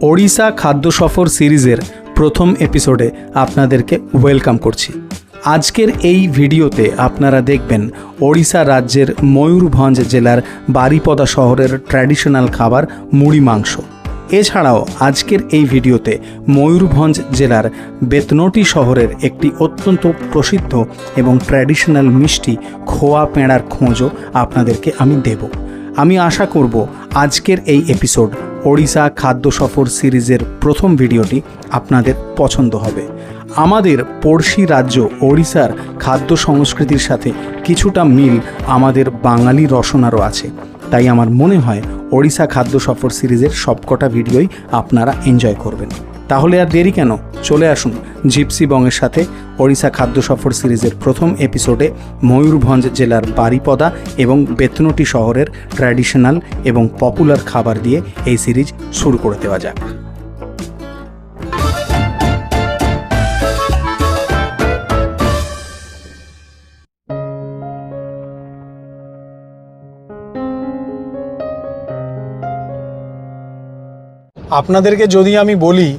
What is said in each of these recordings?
ওড়িশা খাদ্য সফর সিরিজের প্রথম এপিসোডে আপনাদেরকে ওয়েলকাম করছি। আজকের এই ভিডিওতে আপনারা দেখবেন ওড়িশা রাজ্যের ময়ূরভঞ্জ জেলার বারিপদা শহরের ট্র্যাডিশনাল খাবার মুড়ি মাংস। এছাড়াও আজকের এই ভিডিওতে ময়ূরভঞ্জ জেলার বেতনটি শহরের একটি অত্যন্ত প্রসিদ্ধ এবং ট্র্যাডিশনাল মিষ্টি খোয়া পেঁড়ার খোঁজও আপনাদেরকে আমি দেব। আমি আশা করব আজকের এই এপিসোড ওড়িশা খাদ্য সফর সিরিজের প্রথম ভিডিওটি আপনাদের পছন্দ হবে। আমাদের পড়শি রাজ্য ওড়িশার খাদ্য সংস্কৃতির সাথে কিছুটা মিল আমাদের বাঙালি রসনারও আছে, তাই আমার মনে হয় ওড়িশা খাদ্য সফর সিরিজের সবকটা ভিডিওই আপনারা এনজয় করবেন। তাহলে আর দেরি কেন, চলে আসুন জিপসি বংয়ের সাথে ওড়িশা খাদ্য সফর সিরিজের প্রথম এপিসোডে ময়ূরভঞ্জ জেলার বারিপদা এবং বেতনটি শহরের ট্র্যাডিশনাল এবং পপুলার খাবার দিয়ে এই সিরিজ শুরু করে দেওয়া যাক। আপনাদেরকে যদি আমি বলি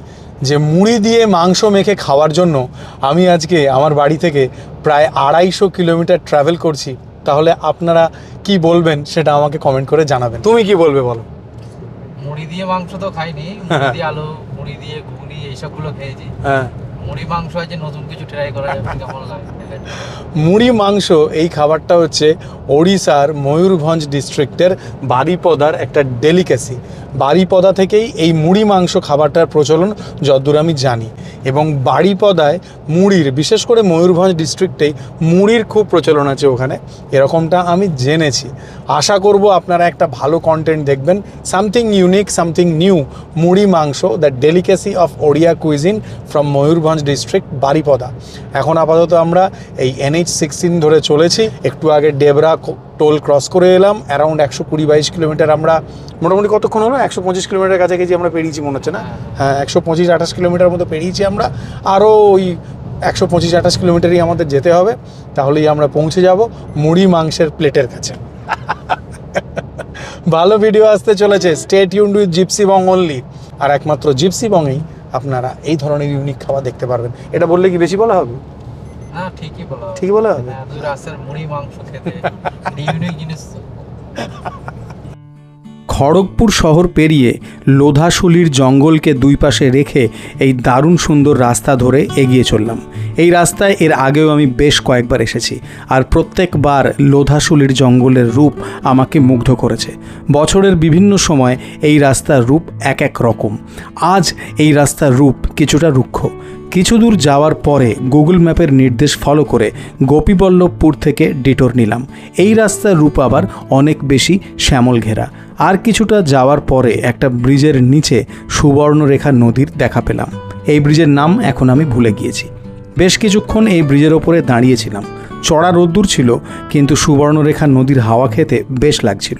যে মুড়ি দিয়ে মাংস মেখে খাওয়ার জন্য আমি আজকে আমার বাড়ি থেকে প্রায় 250 কিলোমিটার ট্রাভেল করছি, তাহলে আপনারা কি বলবেন সেটা আমাকে কমেন্ট করে জানাবেন। তুমি কি বলবে বলো? মুড়ি দিয়ে মাংস তো খাইনি, মুড়ি দিয়ে আলু, মুড়ি দিয়ে ঘুগনি এইসবগুলো খেয়েছি। হ্যাঁ, মুড়ি মাংস আছে নতুন কিছু ট্রাই করা যাবে, কেমন লাগে? মুড়ি মাংস এই খাবারটা হচ্ছে ওড়িশার ময়ূরভঞ্জ ডিস্ট্রিক্টের বারিপদার একটা ডেলিকেসি। বারিপদা থেকেই এই মুড়ি মাংস খাবারটার প্রচলন যতদূর আমি জানি, এবং বারিপদায় মুড়ির, বিশেষ করে ময়ূরভঞ্জ ডিস্ট্রিক্টেই মুড়ির খুব প্রচলন আছে ওখানে, এরকমটা আমি জেনেছি। আশা করব আপনারা একটা ভালো কন্টেন্ট দেখবেন, something unique, something new. Muri mangsho, the delicacy of Odia cuisine from Mayurbhanj district Baripada. এখন আপাতত আমরা এই NH16 ধরে চলেছি। একটু আগে ডেবরা টোল ক্রস করে এলাম। অ্যারাউন্ড 120-22 কিলোমিটার আমরা মোটামুটি, কতক্ষণ হলো? 125 কিলোমিটার কাছাকাছি আমরা পেরিয়েছি মনে হচ্ছে না? হ্যাঁ, 125-28 কিলোমিটার মতো পেরিয়েছি আমরা। আরও ওই 125-28 কিলোমিটারই আমাদের যেতে হবে, তাহলেই আমরা পৌঁছে যাব মুড়ি মাংসের প্লেটের কাছে। ভালো ভিডিও আসতে চলেছে, stay tuned with Gypsy Bong only. আর একমাত্র জিপসি বংয়েই আপনারা এই ধরনের ইউনিক খাবার দেখতে পারবেন। এটা বললে কি বেশি বলা হবে? হ্যাঁ, ঠিকই বলা হবে। ঠিক বলা হবে। দুই রাস্তার মুড়ি মাংস খেতে ইউনিক জিনিস। খড়গপুর শহর পেরিয়ে লোধাশুলির জঙ্গলকে দুই পাশে রেখে এই দারুণ সুন্দর রাস্তা ধরে এগিয়ে চললাম। এই রাস্তায় এর আগেও আমি বেশ কয়েকবার এসেছি, আর প্রত্যেকবার লোধাশুলির জঙ্গলের রূপ আমাকে মুগ্ধ করেছে। বছরের বিভিন্ন সময় এই রাস্তার রূপ এক এক রকম। আজ এই রাস্তার রূপ কিছুটা রুক্ষ। কিছু দূর যাওয়ার পরে গুগল ম্যাপের নির্দেশ ফলো করে গোপীবল্লভপুর থেকে ডিটোর নিলাম। এই রাস্তার রূপ আবার অনেক বেশি শ্যামল ঘেরা। আর কিছুটা যাওয়ার পরে একটা ব্রিজের নিচে সুবর্ণরেখা নদীর দেখা পেলাম। এই ব্রিজের নাম এখন আমি ভুলে গিয়েছি। বেশ কিছুক্ষণ এই ব্রিজের ওপরে দাঁড়িয়েছিলাম। চড়া রোদ্দুর ছিল, কিন্তু সুবর্ণরেখা নদীর হাওয়া খেতে বেশ লাগছিল।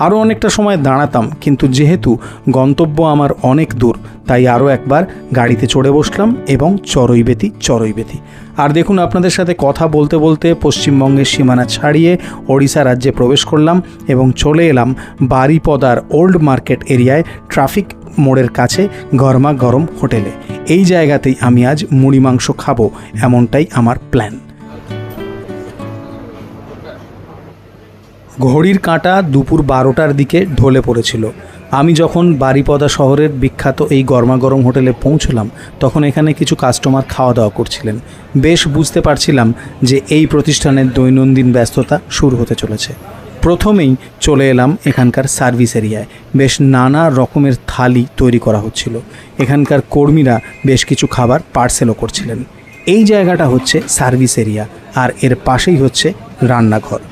আরও অনেকটা সময় দাঁড়াতাম, কিন্তু যেহেতু গন্তব্য আমার অনেক দূর, তাই আরও একবার গাড়িতে চড়ে বসলাম এবং চড়ইবেতি। আর দেখুন, আপনাদের সাথে কথা বলতে বলতে পশ্চিমবঙ্গের সীমানা ছাড়িয়ে ওড়িশা রাজ্যে প্রবেশ করলাম এবং চলে এলাম বারিপদার ওল্ড মার্কেট এরিয়ায় ট্রাফিক মোড়ের কাছে গরমা গরম হোটেলে। এই জায়গাতেই আমি আজ মুড়ি মাংস খাবো, এমনটাই আমার প্ল্যান। ঘড়ির কাঁটা দুপুর 12টার দিকে ঢলে পড়েছিল। আমি যখন বারিপদা শহরের বিখ্যাত এই গরমাগরম হোটেলে পৌঁছলাম, তখন এখানে কিছু কাস্টমার খাওয়া দাওয়া করছিলেন। বেশ বুঝতে পারছিলাম যে এই প্রতিষ্ঠানের দৈনন্দিন ব্যস্ততা শুরু হতে চলেছে। প্রথমেই চলে এলাম এখানকার সার্ভিস এরিয়ায়। বেশ নানা রকমের থালি তৈরি করা হচ্ছিল। এখানকার কর্মীরা বেশ কিছু খাবার পার্সেলও করছিলেন। এই জায়গাটা হচ্ছে সার্ভিস এরিয়া, আর এর পাশেই হচ্ছে রান্নাঘর।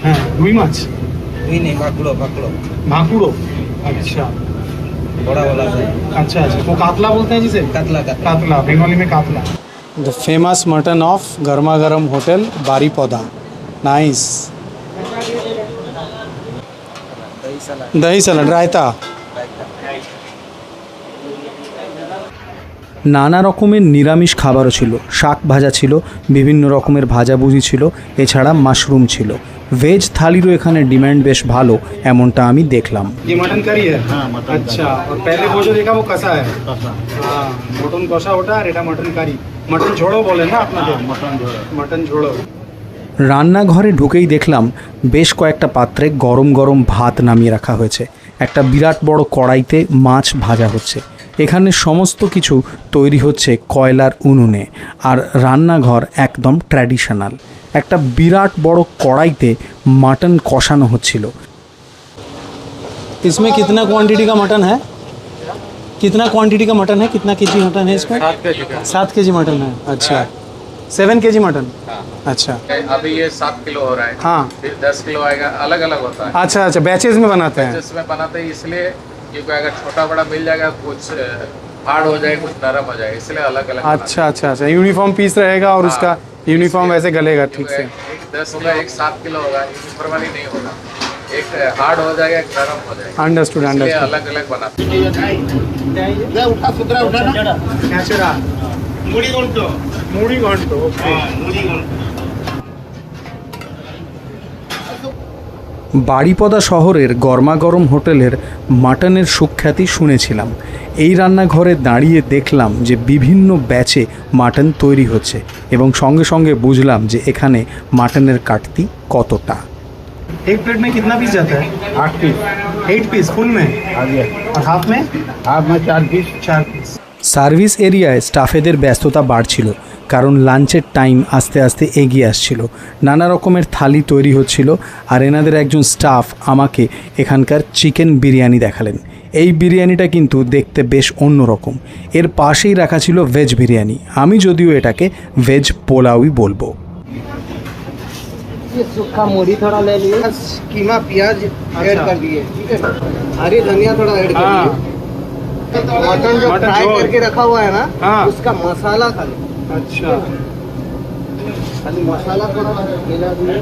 হ্যাঁ, রুই মাছ, রুই নেই, ভাকুড়ো। अच्छा, बड़ा वाला है। अच्छा, वो कातला बोलते हैं जिसे? कातला बंगाली में कातला। द फेमस मटन ऑफ गर्मा गर्म होटल बारीपदा। नाइस। दही सलाद, रायता। নানা রকমের নিরামিষ খাবারও ছিল। শাক ভাজা ছিল, বিভিন্ন রকমের ভাজাভুজি ছিল, এছাড়া মাশরুম ছিল। ভেজ থালিরও এখানে ডিমান্ড বেশ ভালো এমনটা আমি দেখলাম। ये मटन करी है। हाँ, मटन अच्छा, और पहले वो जो देखा वो कसा है। हाँ, मटन कषा ওটা আর এটা মটন কারি। মটন ঝোড়ো বলে না আপনাদের? मटन जो है মটন ঝোড়ো। রান্নাঘরে ঢুকেই দেখলাম বেশ কয়েকটা পাত্রে গরম গরম ভাত নামিয়ে রাখা হয়েছে। একটা বিরাট বড় কড়াইতে মাছ ভাজা হচ্ছে। এখানে সমস্ত কিছু তৈরি হচ্ছে কয়লার উনুনে, আর রান্নাঘর একদম ট্র্যাডিশনাল। একটা বিরাট বড় কড়াইতে মাটন কষানো হচ্ছিল। इसमें कितना क्वांटिटी का मटन है? कितना क्वांटिटी का मटन है? कितना केजी मटन है इसमें? 7 kg का 7 केजी मटन है। अच्छा, 7 केजी मटन। अच्छा अभी ये 7 किलो हो रहा है, हाँ, फिर 10 किलो आएगा, अलग अलग होता है। अच्छा अच्छा, बैचेस में बनाते हैं। जिसमें बनाते हैं इसलिए क्योंकि अगर छोटा बड़ा मिल जाएगा कुछ हार्ड हो जाए, कुछ नरम हो जाए, इसलिए अलग अलग अच्छा अच्छा अच्छा, यूनिफॉर्म पीस रहेगा और उसका यूनिफॉर्म वैसे गलेगा ठीक से। एक 10 होगा, एक 7 किलो होगा, एक ऊपर वाली नहीं होगा, एक हार्ड हो जाएगा, एक नरम हो जाएगा, अंडरस्टूड इसलिए अंडरस्टूड। अलग अलग बनाते हैं। उठा सुधरा उठा ना খ্যাচড়া। মুড়ি ঘন্ট। মুড়ি ঘন্ট। ওকে। বাড়িপদা শহরের গরমাগরম হোটেলের মাটনের সুখ্যাতি শুনেছিলাম। এই রান্নাঘরে দাঁড়িয়ে দেখলাম যে বিভিন্ন ব্যাচে মাটন তৈরি হচ্ছে এবং সঙ্গে সঙ্গে বুঝলাম যে এখানে মাটনের কাটতি কতটা। एक प्लेट में कितना पीस जाता है? 8 पीस 8 पीस फुल में, आ गया और हाफ में हाफ में 4 पीस 4 पीस। সার্ভিস এরিয়ায় স্টাফেদের ব্যস্ততা বাড়ছিল, কারণ লাঞ্চের টাইম আস্তে আস্তে এগিয়ে আসছিল। নানা রকমের থালি তৈরি হচ্ছিল, আর এনাদের একজন স্টাফ আমাকে এখানকার চিকেন বিরিয়ানি দেখালেন। এই বিরিয়ানিটা কিন্তু দেখতে বেশ অন্যরকম। এর পাশেই রাখা ছিল ভেজ বিরিয়ানি, আমি যদিও এটাকে ভেজ পোলাওই বলবো। ये सूखा मूढ़ी थोड़ा ले लिए, कीमा प्याज ऐड कर दिए, ठीक है, हरी धनिया थोड़ा ऐड कर हाँ। दिए। मटन जो मटन फ्राई झोल। करके रखा हुआ है ना, हाँ। उसका मसाला खाली अच्छा, खाली मसाला थोड़ा मिला दिए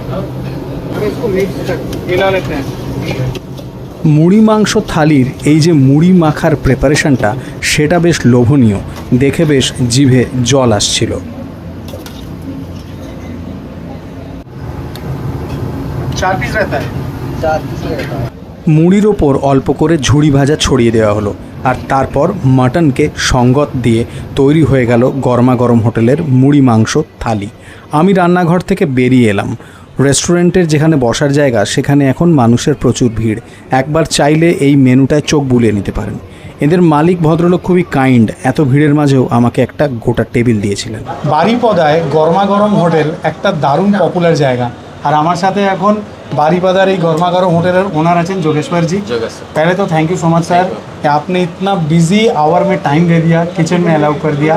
और इसको मिक्स कर दिए। हिला लेते हैं। মুড়ি মাংস থালির এই যে মুড়ি মাখার প্রিপারেশনটা, সেটা বেশ লোভনীয়, দেখে বেশ জিভে জল আসছিল। 4 पीस रहता है। 4 पीस रहता है। মুড়ির ওপর অল্প করে ঝুড়ি ভাজা ছড়িয়ে দেওয়া হলো, আর তারপর মাটনকে সঙ্গত দিয়ে তৈরি হয়ে গেল গরমাগরম হোটেলের মুড়ি মাংস থালি। আমি রান্নাঘর থেকে বেরিয়ে এলাম। রেস্টুরেন্টের যেখানে বসার জায়গা, সেখানে এখন মানুষের প্রচুর ভিড়। একবার চাইলে এই মেনুটায় চোখ বুলিয়ে নিতে পারেন। এদের মালিক ভদ্রলোক খুবই কাইন্ড, এত ভিড়ের মাঝেও আমাকে একটা গোটা টেবিল দিয়েছিলেন। বাড়িপদায় গরমাগরম হোটেল একটা দারুণ পপুলার জায়গা, আর আমার সাথে এখন बारीपदार এই গরমাগরম হোটেলের ओनर আছেন जोगेश्वर जी। पहले तो thank you so much sir कि आपने इतना बिजी आवर में टाइम दे दिया, किचन में अलाउ कर दिया।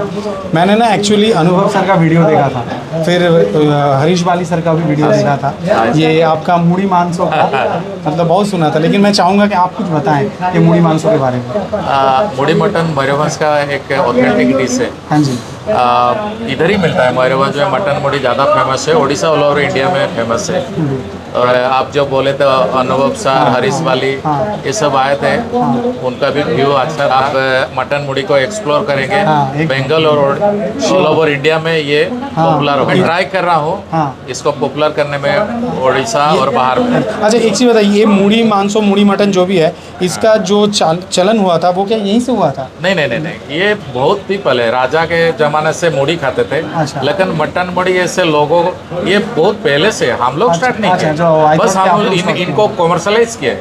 मैंने ना एक्चुअली अनुभव सर का वीडियो देखा था, फिर हरीश बाली सर का भी वीडियो देखा था, ये आपका मुड़ी मांसो का, मतलब बहुत सुना था, लेकिन मैं चाहूँगा कि आप कुछ बताएं ये मुड़ी मांसो के बारे में। मुड़ी मटन मयूरभंज का एक ऑथेंटिक डिश है। हाँ जी, इधर ही मिलता है मयूरभंज में। मटन मुड़ी ज़्यादा फेमस है, उड़ीसा ऑल ओवर इंडिया में फेमस है। और आप जो बोले तो अनुभव सर, हरीश वाली, ये सब आए थे, उनका भी व्यू अच्छा। आप मटन मुड़ी को एक्सप्लोर करेंगे, बंगाल और ऑल ओवर इंडिया में ये पॉपुलर हो। मैं ट्राई कर रहा हूँ इसको पॉपुलर करने में, उड़ीसा और बाहर में। अच्छा, एक चीज़ बताइए, ये मुड़ी मांसो मुड़ी मटन जो भी है, इसका जो चलन हुआ था वो क्या यहीं से हुआ था? नहीं नहीं नहीं नहीं, ये बहुत ही पहले राजा के जमाने से मुड़ी खाते थे। अच्छा। लेकिन मटन मुड़ी ऐसे लोगों, ये बहुत पहले से हम लोग स्टार्ट नहीं अच्छा, किए, जो I बस thought कि आप हम लोग start इनको कॉमर्शलाइज किए।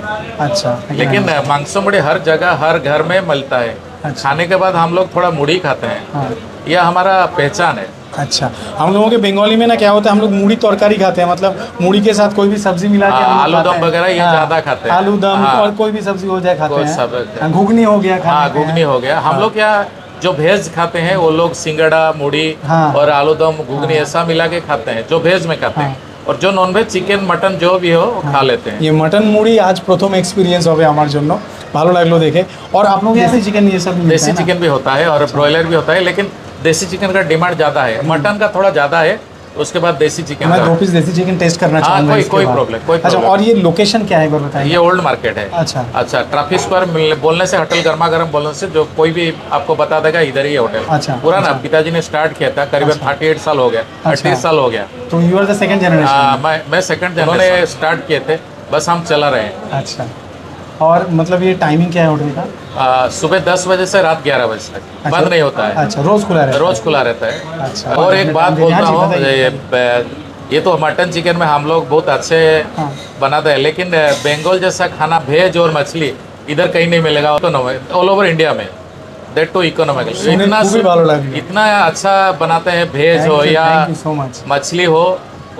अच्छा, लेकिन मांसो मुड़ी हर जगह हर घर में मिलता है। अच्छा। खाने के बाद हम लोग थोड़ा मुड़ी खाते हैं, हाँ। यह हमारा पहचान है। अच्छा, हम लोगों के बंगाली में ना क्या होता है, हम लोग मुड़ी तरकारी खाते हैं, मतलब मुड़ी के साथ कोई भी सब्जी मिला के हम लोग आलू खाते दम हैं। वगैरह ये हाँ, ज़्यादा खाते हैं। आलू दम हाँ। और कोई भी सब्जी हो जाए खाते कोई हैं। सब हाँ, घुगनी हो गया, हाँ, खाते हैं। घुगनी हो गया। हम लोग यहाँ जो भेज खाते हैं वो लोग सिंगड़ा मुड़ी हाँ। और आलू दम घुगनी ऐसा मिला के खाते हैं, जो भेज में खाते हैं। और जो नॉन भेज चिकन मटन जो भी हो वो खा लेते हैं। ये मटन मुड़ी आज प्रथम एक्सपिरियंस হবে আমার জন্য, ভালো লাগলো দেখে। और आप लोग देसी चिकन ये सब भी मिलता देसी है ना? चिकन भी होता है और ब्रॉयलर भी होता है, लेकिन देसी चिकन का डिमांड ज़्यादा है, मटन का थोड़ा ज़्यादा है। उसके बाद देसी चिकन मैं 2 पीस देसी चिकन टेस्ट करना हाँ, चाहूँगा कोई इसके कोई बाद। प्रॉब्लम कोई अच्छा, प्रॉब्लम और ये लोकेशन क्या है एक बार बताइए। ये ओल्ड मार्केट है। अच्छा। अच्छा, ट्रैफिक स्क्वायर बोलने से होटल गर्मा गर्म बोलने से जो कोई भी आपको बता देगा इधर ही है होटल। अच्छा, पुराना अच्छा। पिताजी ने स्टार्ट किया था, करीबन 38 साल हो गया, अच्छा। 38 साल हो गया। तो you are the second generation. मैं सेकंड उन्होंने स्टार्ट किए थे, बस हम चला रहे हैं। अच्छा, और मतलब ये टाइमिंग क्या है होटल का? सुबह 10 बजे से रात 11 बजे तक बंद नहीं होता है। अच्छा, रोज खुला रहता है? रोज खुला रहता है। अच्छा। और एक बात बोलता हाँ जी, हूँ, बताइए। ये तो मटन चिकन में हम लोग बहुत अच्छे हाँ। बनाते हैं, लेकिन बंगाल जैसा खाना भेज और मछली इधर कहीं नहीं मिलेगा। ऑल ओवर इंडिया में दैट टू इकोनॉमिकल শুনে খুবই ভালো লাগলো। इतना अच्छा बनाते हैं, भेज हो या थैंक यू सो मच। मछली हो,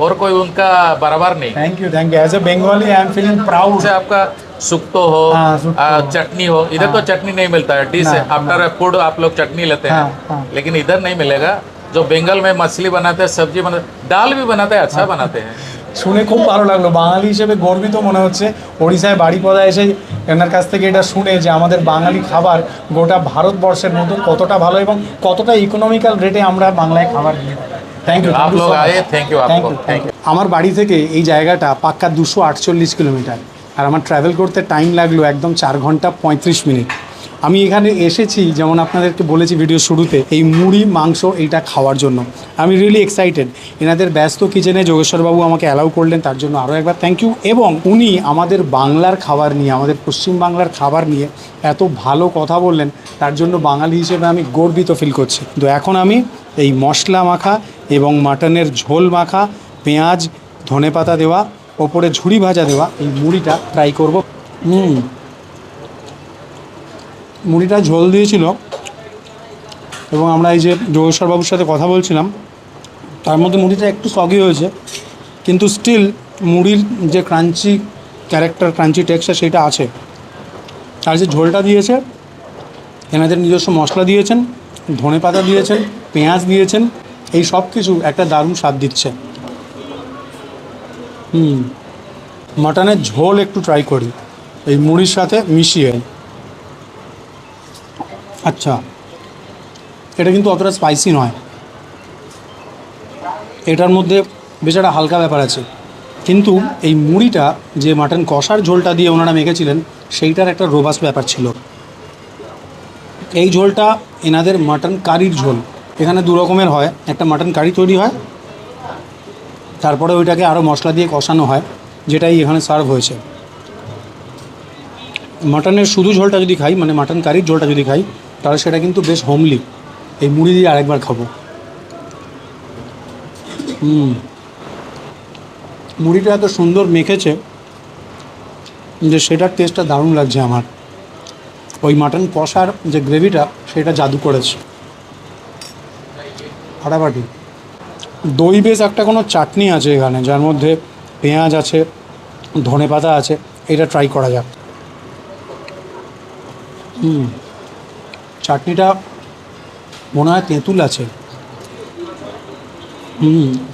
और कोई उनका बराबर नहीं। Thank you as a Bengali I am feeling proud. से आपका सुक्तो हो, हाँ, सुक्तो। चटनी हो, इधर तो चटनी नहीं मिलता है। डिश ना, आफ्टर फूड आप लोग चटनी लेते हैं, हाँ, हाँ। लेकिन इधर नहीं मिलेगा। जो बंगाल में मछली बनाते हैं, सब्जी बनाते, दाल भी बनाते हैं, अच्छा बनाते हैं। শুনে খুব ভালো লাগলো, বাঙালি হিসেবে গর্বিত মনে হচ্ছে। ওড়িশায় বাড়িপদা এসে এনার কাছ থেকে এটা শুনে যে আমাদের বাঙালি খাবার গোটা ভারতবর্ষের মতো কতটা ভালো এবং কতটা ইকোনমিক্যাল রেটে আমরা বাংলায় খাবার দিয়ে থাকি। Thank you. आप लोग आए, थैंक यू आपको, थैंक यू। আমার বাড়ি থেকে এই জায়গাটা পাক্কা 248 কিলোমিটার, আর আমার ট্রাভেল করতে টাইম লাগলো একদম 4 ঘন্টা 35 মিনিট। আমি এখানে এসেছি, যেমন আপনাদেরকে বলেছি ভিডিও শুরুতে, এই মুড়ি মাংস এইটা খাওয়ার জন্য। আমি রিয়েলি এক্সাইটেড। এনাদের ব্যস্ত কিচেনে যোগেশ্বরবাবু আমাকে অ্যালাউ করলেন, তার জন্য আরও একবার থ্যাংক ইউ। এবং উনি আমাদের বাংলার খাবার নিয়ে, আমাদের পশ্চিমবাংলার খাবার নিয়ে এত ভালো কথা বললেন, তার জন্য বাঙালি হিসেবে আমি গর্বিত ফিল করছি। তো এখন আমি এই মশলা মাখা এবং মাটনের ঝোল মাখা, পেঁয়াজ ধনেপাতা দেওয়া, ওপরে ঝুড়ি ভাজা দেওয়া এই মুড়িটা ট্রাই করব। মুড়িটা ঝোল দিয়েছিল, এবং আমরা এই যে যোগেশ্বরবাবুর সাথে কথা বলছিলাম, তার মধ্যে মুড়িটা একটু সগি হয়েছে, কিন্তু স্টিল মুড়ির যে ক্রাঞ্চি ক্যারেক্টার, ক্রাঞ্চি টেক্সচার সেটা আছে। আর যে ঝোলটা দিয়েছে, এনাদের নিজস্ব মশলা দিয়েছেন, ধনেপাতা দিয়েছেন, পেঁয়াজ দিয়েছেন, এই সব কিছু একটা দারুণ স্বাদ দিচ্ছে। মাটনের ঝোল একটু ট্রাই করি এই মুড়ির সাথে মিশিয়ে। আচ্ছা, এটা কিন্তু অতটা স্পাইসি নয়, এটার মধ্যে বেশ একটা হালকা ব্যাপার আছে, কিন্তু এই মুড়িটা যে মাটন কষার ঝোলটা দিয়ে ওনারা মেখেছিলেন সেইটার একটা রোবাস্ট ব্যাপার ছিল। এই ঝোলটা এনাদের মাটন কারির ঝোল। এখানে 2 রকমের হয়, একটা মাটন কারি তৈরি হয়, তারপরে ওইটাকে আরও মশলা দিয়ে কষানো হয়, যেটাই এখানে সার্ভ হয়েছে। মাটনের শুধু ঝোলটা যদি খাই, মানে মাটন কারির ঝোলটা যদি খাই, তাহলে সেটা কিন্তু বেশ হোমলি। এই মুড়ি দিয়ে আরেকবার খাবো। মুড়িটা এত সুন্দর মেখেছে যে সেটার টেস্টটা দারুণ লাগছে আমার। ওই মাটন কষার যে গ্রেভিটা সেটা জাদু করেছে, ফাটাফাটি। দই বেশ একটা কোনো চাটনি আছে এখানে, যার মধ্যে পেঁয়াজ আছে, ধনেপাতা আছে, এটা ট্রাই করা যাক। চাটনিটা মনে হয় তেঁতুল আছে,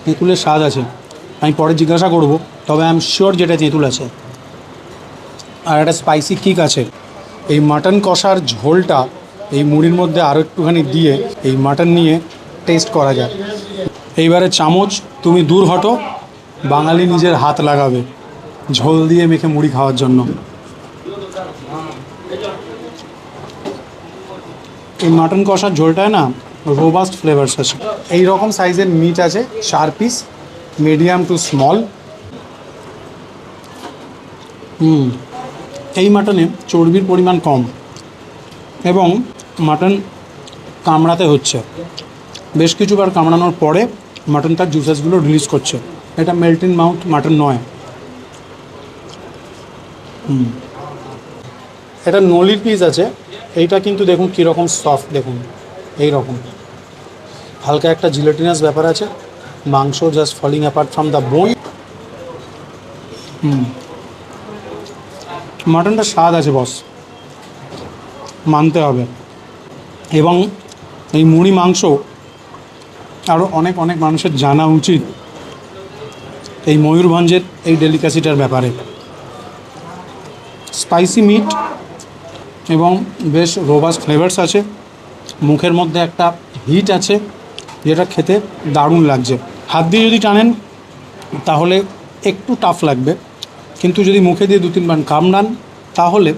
তেঁতুলের স্বাদ আছে, আমি পরে জিজ্ঞাসা করব, তবে আই এম শিওর যেটা তেঁতুল আছে। আর একটা স্পাইসি কিক আছে। এই মাটন কষার ঝোলটা এই মুড়ির মধ্যে আরও একটুখানি দিয়ে এই মাটন নিয়ে টেস্ট করা যায়। এইবারে চামচ তুমি দূর হটো, বাঙালি নিজের হাত লাগাবে ঝোল দিয়ে মেখে মুড়ি খাওয়ার জন্য। এই মাটন কষার ঝোলটায় না রোবাস্ট ফ্লেভার্স আছে। এই রকম সাইজের মিট আছে, 4 পিস, মিডিয়াম টু স্মল। এই মাটনে চর্বির পরিমাণ কম এবং মাটন কামড়াতে হচ্ছে, বেশ কিছুবার কামড়ানোর পরে মাটন তার জুসেসগুলো রিলিজ করছে। এটা মেল্ট ইন মাউথ মাটন নয়। এটা নলির পিস আছে, এইটা কিন্তু দেখুন কীরকম সফট, দেখুন এই রকম হালকা একটা জিলেটিনাস ব্যাপার আছে, মাংস just falling apart from the bone. মাটনটা স্বাদ আছে বস, মানতে হবে। এবং এই মুড়ি মাংস আরও অনেক অনেক মানুষের জানা উচিত এই ময়ূরভঞ্জের এই ডেলিকাসিটার ব্যাপারে। স্পাইসি মিট এবং বেশ রোবাস্ট ফ্লেভার্স আছে, মুখের মধ্যে একটা হিট আছে যেটা খেতে দারুণ লাগছে। হাত দিয়ে যদি টানেন তাহলে একটু টাফ লাগবে, কিন্তু যদি মুখে দিয়ে 2-3 বার কামড়ান তাহলে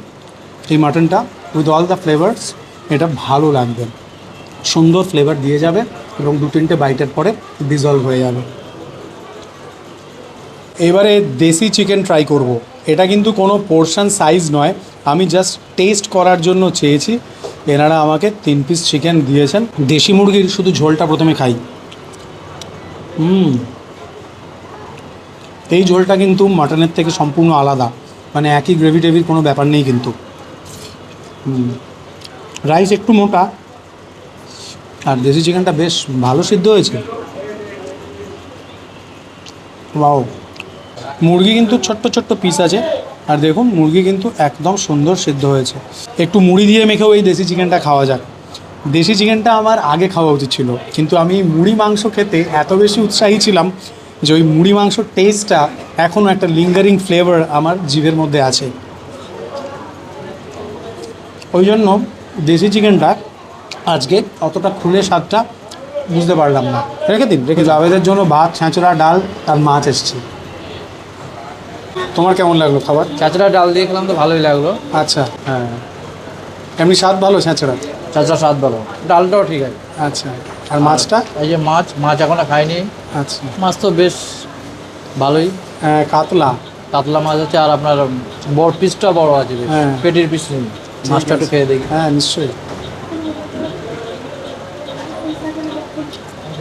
এই মাটনটা উইথ অল দ্য ফ্লেভার্স এটা ভালো লাগবে, সুন্দর ফ্লেভার দিয়ে যাবে এবং 2-3টে বাইটের পরে ডিজলভ হয়ে যাবে। এবারে দেশি চিকেন ট্রাই করব। এটা কিন্তু কোনো পোর্শন সাইজ নয়, আমি জাস্ট টেস্ট করার জন্য চেয়েছি। এনারা আমাকে 3 পিস চিকেন দিয়েছেন। দেশি মুরগির শুধু ঝোলটা প্রথমে খাই। এই ঝোলটা কিন্তু মাটনের থেকে সম্পূর্ণ আলাদা, মানে একই গ্রেভি টেভির কোনো ব্যাপার নেই কিন্তু। রাইস একটু মোটা আর দেশি চিকেনটা বেশ ভালো সিদ্ধ হয়েছে। ওয়াও, মুরগি কিন্তু ছোট্ট ছোট্ট পিস আছে, আর দেখুন মুরগি কিন্তু একদম সুন্দর সিদ্ধ হয়েছে। একটু মুড়ি দিয়ে মেখেও এই দেশি চিকেনটা খাওয়া যাক। দেশি চিকেনটা আমার আগে খাওয়া উচিত ছিল, কিন্তু আমি মুড়ি মাংস খেতে এত বেশি উৎসাহী ছিলাম যে ওই মুড়ি মাংসর টেস্টটা এখনও একটা লিঙ্গারিং ফ্লেভার আমার জিভের মধ্যে আছে। ওই জন্য দেশি চিকেনটা আজকে অতটা খুলে স্বাদটা বুঝতে পারলাম না। রেখে জাভেদের জন্য ভাত, ছাঁচড়া, ডাল আর মাছ এসছে। তোমার কেমন লাগলো খাবার? চাচড়া ডাল দিয়ে খেলাম তো ভালোই লাগলো। আচ্ছা, হ্যাঁ, এমনি স্বাদ ভালো ছাঁচড়া? চাচড়া স্বাদ ভালো, ডালটাও ঠিক আছে। আচ্ছা, আর মাছটা? এই যে মাছ এখনো খাইনি। আচ্ছা, মাছ তো বেশ ভালোই। কাতলা মাছ আছে, আর আপনার বড় পিসটা বড় আছে বেশ, হ্যাঁ। পেটির পিস নেই। মাছটা একটু খেয়ে দেখি। হ্যাঁ, নিশ্চয়ই।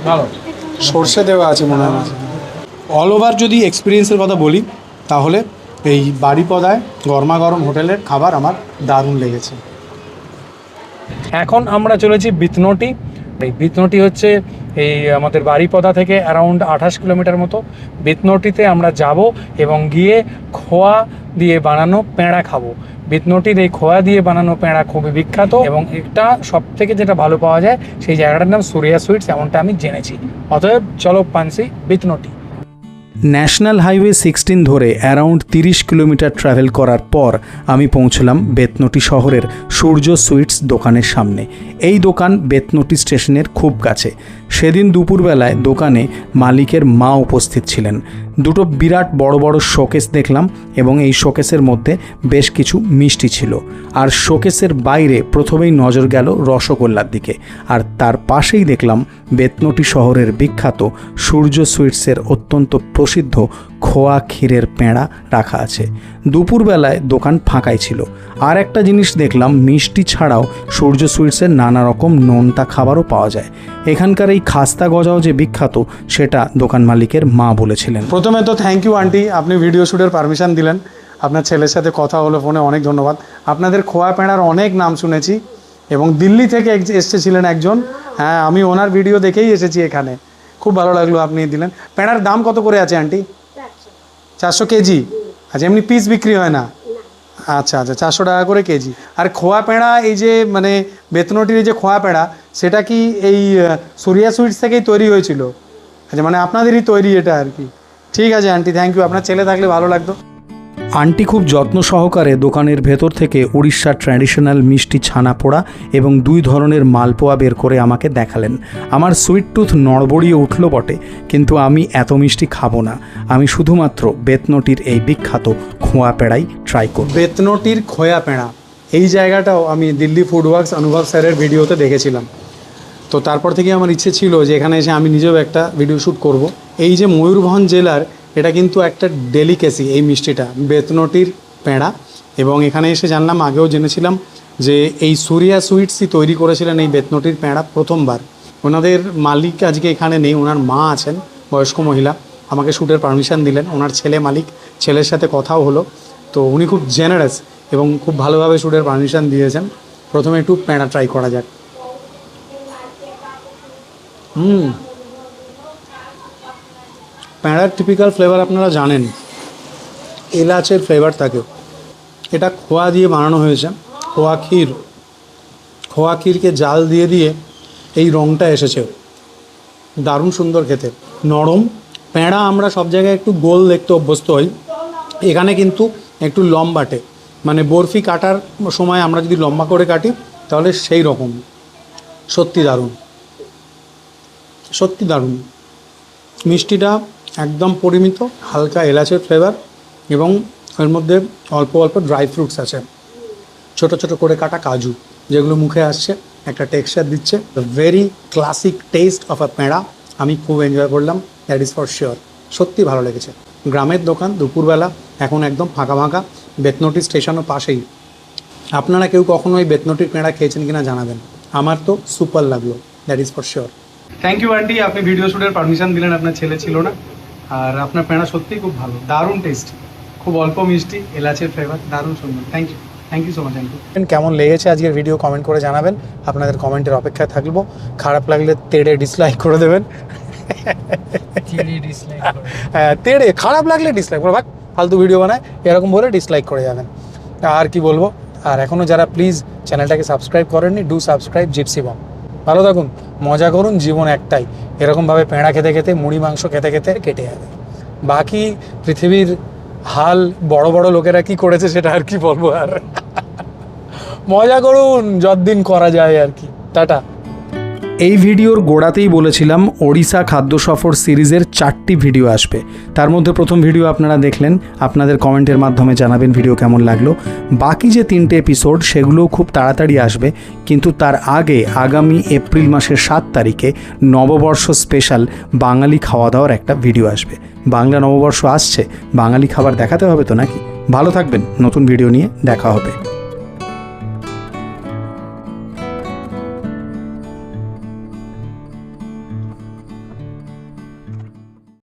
ভালো, সর্ষে দেওয়া আছে মনে হয় মাছে। অল ওভার যদি এক্সপিরিয়েন্সের কথা বলি তাহলে এই বাড়িপদায় গরমাগরম হোটেলের খাবার আমার দারুণ লেগেছে। এখন আমরা চলেছি বিতনটি। এই বিতনটি হচ্ছে এই আমাদের বাড়িপদা থেকে অ্যারাউন্ড 28 কিলোমিটার মতো। বিতনটিতে আমরা যাব এবং গিয়ে খোয়া দিয়ে বানানো পেঁড়া খাবো। বিতনটির এই খোয়া দিয়ে বানানো পেঁড়া খুবই বিখ্যাত এবং এটা সব থেকে যেটা ভালো পাওয়া যায় সেই জায়গাটার নাম সুরিয়া সুইটস, এমনটা আমি জেনেছি। অতএব চলো পানসি বিতনটি। ন্যাশনাল হাইওয়ে 16 ধরে অ্যারাউন্ড 30 কিলোমিটার ট্রাভেল করার পর আমি পৌঁছলাম বেতনটি শহরের সূর্য সুইটস দোকানের সামনে। এই দোকান বেতনটি স্টেশনের খুব কাছে। সেদিন দুপুরবেলায় দোকানে মালিকের মা উপস্থিত ছিলেন। দুটো বিরাট বড় বড় শোকেস দেখলাম এবং এই শোকেসের মধ্যে বেশ কিছু মিষ্টি ছিল। আর শোকেসের বাইরে প্রথমেই নজর গেল রসগোল্লার দিকে, আর তার পাশেই দেখলাম বেতনটি শহরের বিখ্যাত সূর্য সুইটসের অত্যন্ত প্রসিদ্ধ খোয়া ক্ষীরের পেঁড়া রাখা আছে। দুপুরবেলায় দোকান ফাঁকাই ছিল। আর একটা জিনিস দেখলাম, মিষ্টি ছাড়াও সূর্য সুইটসের নানা রকম নোনতা খাবারও পাওয়া যায়। এখানকার এই খাস্তা গজাও যে বিখ্যাত সেটা দোকান মালিকের মা বলেছিলেন। প্রথমে তো থ্যাংক ইউ আন্টি, আপনি ভিডিও শ্যুটের পারমিশন দিলেন। আপনার ছেলের সাথে কথা হলো ফোনে, অনেক ধন্যবাদ। আপনাদের খোয়া পেঁড়ার অনেক নাম শুনেছি এবং দিল্লি থেকে এসেছিলেন একজন। হ্যাঁ, আমি ওনার ভিডিও দেখেই এসেছি এখানে। খুব ভালো লাগলো আপনি দিলেন। পেঁড়ার দাম কত করে আছে আন্টি? 400 কেজি? আচ্ছা, এমনি পিস বিক্রি হয় না? আচ্ছা আচ্ছা, 400 টাকা করে কেজি। আর খোয়া পেঁড়া, এই যে মানে বেতনটির যে খোয়া পেঁড়া, সেটা কি এই সুরিয়া সুইটস থেকেই তৈরি হয়েছিল? আচ্ছা, মানে আপনাদেরই তৈরি এটা আর কি। ঠিক আছে আন্টি, থ্যাংক ইউ। আপনার ছেলে থাকলে ভালো লাগতো। আন্টি খুব যত্ন সহকারে দোকানের ভেতর থেকে উড়িষ্যার ট্র্যাডিশনাল মিষ্টি ছানা পোড়া এবং 2 ধরনের মালপোয়া বের করে আমাকে দেখালেন। আমার সুইট টুথ নড়বড়িয়ে উঠল বটে, কিন্তু আমি এত মিষ্টি খাবো না। আমি শুধুমাত্র বেতনটির এই বিখ্যাত খোয়া পেঁড়াই ট্রাই করব। বেতনটির খোয়া পেঁড়া, এই জায়গাটাও আমি দিল্লি ফুড ওয়ার্কস অনুভব স্যারের ভিডিওতে দেখেছিলাম। তো তারপর থেকে আমার ইচ্ছে ছিল যে এখানে এসে আমি নিজেও একটা ভিডিও শ্যুট করব। এই যে ময়ূরভঞ্জ জেলার, এটা কিন্তু একটা ডেলিকেসি এই মিষ্টিটা, বেতনটির পেঁড়া। এবং এখানে এসে জানলাম, আগেও জেনেছিলাম, যে এই সুরিয়া সুইটসই তৈরি করেছিলেন এই বেতনটির পেঁড়া প্রথমবার। ওনাদের মালিক আজকে এখানে নেই, ওনার মা আছেন, বয়স্ক মহিলা। আমাকে শ্যুটের পারমিশন দিলেন। ওনার ছেলে মালিক, ছেলের সাথে কথাও হলো। তো উনি খুব জেনারেস এবং খুব ভালোভাবে শ্যুটের পারমিশন দিয়েছেন। প্রথমে একটু পেঁড়া ট্রাই করা যাক। পেঁড়ার টিপিক্যাল ফ্লেভার আপনারা জানেন, এলাচের ফ্লেভার থাকে। এটা খোয়া দিয়ে বানানো হয়েছে, খোয়া ক্ষীরকে জাল দিয়ে দিয়ে এই রঙটা এসেছে। দারুণ সুন্দর খেতে, নরম। পেঁড়া আমরা সব জায়গায় একটু গোল দেখতে অভ্যস্ত হই, এখানে কিন্তু একটু লম্বাটে, মানে বরফি কাটার সময় আমরা যদি লম্বা করে কাটি তাহলে সেই রকম। সত্যি দারুণ, সত্যি দারুণ। মিষ্টিটা একদম পরিমিত, হালকা এলাচের ফ্লেভার এবং এর মধ্যে অল্প অল্প ড্রাই ফ্রুটস আছে, ছোট ছোট করে কাটা কাজু, যেগুলো মুখে আসছে একটা টেক্সচার দিচ্ছে। Very classic taste of a peda. আমি খুব এনজয় করলাম, দ্যাট ইজ ফর শিওর। সত্যি ভালো লেগেছে। গ্রামের দোকান, দুপুরবেলা, এখন একদম ফাঁকা ফাঁকা, বেতনটি স্টেশনও পাশেই। আপনারা কেউ কখনো ওই বেতনটির পেঁড়া খেয়েছেন কিনা জানাবেন। আমার তো সুপার লাগলো, that is for sure. Thank you aunty, আপনি ভিডিও শ্যুটের পারমিশন দিলেন, আপনার ছেলে ছিল না। আর আপনার পেঁড়া সত্যিই খুব ভালো, দারুণ টেস্টি, খুব অল্প মিষ্টি, এলাচের ফ্লেভার, দারুণ সুন্দর। Thank you so much aunty. কেমন লেগেছে আজকের ভিডিও কমেন্ট করে জানাবেন, আপনাদের কমেন্টের অপেক্ষায় থাকবো। খারাপ লাগলে তেড়ে ডিসলাইক করে দেবেন। হ্যাঁ, তেড়ে খারাপ লাগলে ডিসলাইক করে, ভাগ ফালতু ভিডিও বানায় এরকম বলে ডিসলাইক করে যাবেন। আর কি বলবো, আর এখনও যারা প্লিজ চ্যানেলটাকে সাবস্ক্রাইব করেননি, ডু সাবস্ক্রাইব জিপসি বম। ভালো থাকুন, মজা করুন, জীবন একটাই, এরকমভাবে পেঁড়া খেতে খেতে, মুড়ি মাংস খেতে খেতে কেটে যাবে। বাকি পৃথিবীর হাল বড় বড় লোকেরা কি করেছে সেটা আর কি বলবো। আর মজা করুন যতদিন করা যায় আর কি। টাটা। এই ভিডিওর গোড়াতেই বলেছিলাম ওড়িশা খাদ্য সফর সিরিজের 4টি ভিডিও আসবে। তার মধ্যে প্রথম ভিডিও আপনারা দেখলেন, আপনাদের কমেন্টের মাধ্যমে জানাবেন ভিডিও কেমন লাগলো। বাকি যে 3টে এপিসোড সেগুলোও খুব তাড়াতাড়ি আসবে, কিন্তু তার আগে আগামী এপ্রিল মাসের 7 তারিখে নববর্ষ স্পেশাল বাঙালি খাওয়া দাওয়ার একটা ভিডিও আসবে। বাংলা নববর্ষ আসছে, বাঙালি খাবার দেখাতে হবে তো নাকি। ভালো থাকবেন, নতুন ভিডিও নিয়ে দেখা হবে।